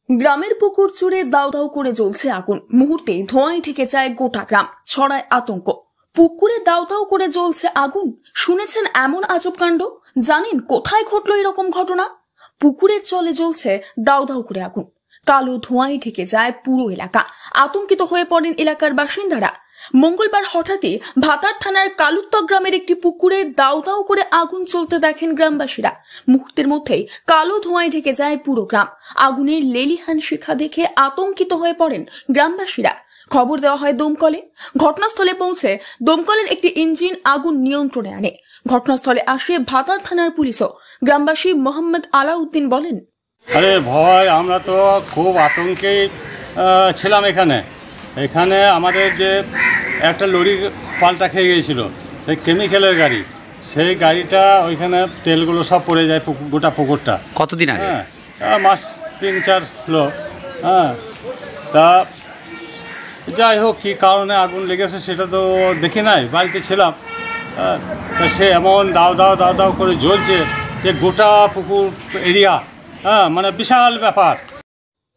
গ্রামের পুকুর চুরে দাউ দাউ করে জ্বলছে আগুন। মুহূর্তে ধোঁয়ায় ঢেকে যায় গোটা গ্রাম, ছড়ায় আতঙ্ক। পুকুরে দাউ দাউ করে জ্বলছে আগুন, শুনেছেন এমন আজব কাণ্ড? জানেন কোথায় ঘটলো এরকম ঘটনা? পুকুরের জলে জ্বলছে দাউ দাউ করে আগুন, কালো ধোঁয়ায় ঢেকে যায় পুরো এলাকা। আতঙ্কিত হয়ে পড়েন এলাকার বাসিন্দারা। মঙ্গলবার হঠাৎই ভাতার থানার কালুত্তক গ্রামের একটি পুকুরে দাউ দাউ করে আগুন জ্বলতে দেখেন গ্রামবাসীরা। মুহূর্তের মধ্যেই কালো ধোঁয়ায় ঢেকে যায় পুরো গ্রাম। আগুনের লেলিহান শিখা দেখে আতঙ্কিত হয়ে পড়েন গ্রামবাসীরা। খবর দেওয়া হয় দমকলে। ঘটনাস্থলে পৌঁছে দমকলের একটি ইঞ্জিন আগুন নিয়ন্ত্রণে আনে। ঘটনাস্থলে আসে ভাতার থানার পুলিশও। গ্রামবাসী মোহাম্মদ আলাউদ্দিন বলেন, আরে ভয়, আমরা তো খুব আতঙ্কে ছিলাম। এখানে আমাদের যে একটা লরি পাল্টা খেয়ে গিয়েছিল, সেই কেমিক্যালের গাড়ি, সেই গাড়িটা ওইখানে তেলগুলো সব পড়ে যায় গোটা পুকুরটা। কতদিন আগে? মাস 3-4 হলো। তা যাই হোক, কী কারণে আগুন লেগেছে সেটা তো দেখি নাই, বাড়িতে ছিলাম। তা সে এমন দাও দাও দাও দাও করে জ্বলছে যে গোটা পুকুর এরিয়া, মানে বিশাল ব্যাপার।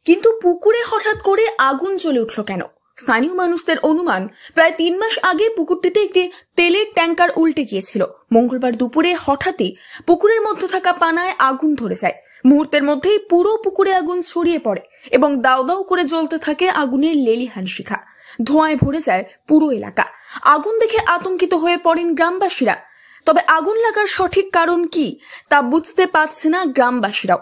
কিন্তু পুকুরে হঠাৎ করে আগুন জ্বলে উঠল কেন? স্থানীয় মানুষদের অনুমান, প্রায় 3 মাস আগে পুকুরটিতে একটি তেলের ট্যাঙ্কার উল্টে গিয়েছিল। মঙ্গলবার দুপুরে হঠাৎই পুকুরের মধ্যে থাকা পানায় আগুন ধরে যায়। মুহূর্তের মধ্যেই পুরো পুকুরে আগুন ছড়িয়ে পড়ে এবং দাউ দাউ করে জ্বলতে থাকে আগুনের লেলিহান শিখা। ধোঁয়ায় ভরে যায় পুরো এলাকা। আগুন দেখে আতঙ্কিত হয়ে পড়েন গ্রামবাসীরা। তবে আগুন লাগার সঠিক কারণ কি তা বুঝতে পারছে না গ্রামবাসীরাও।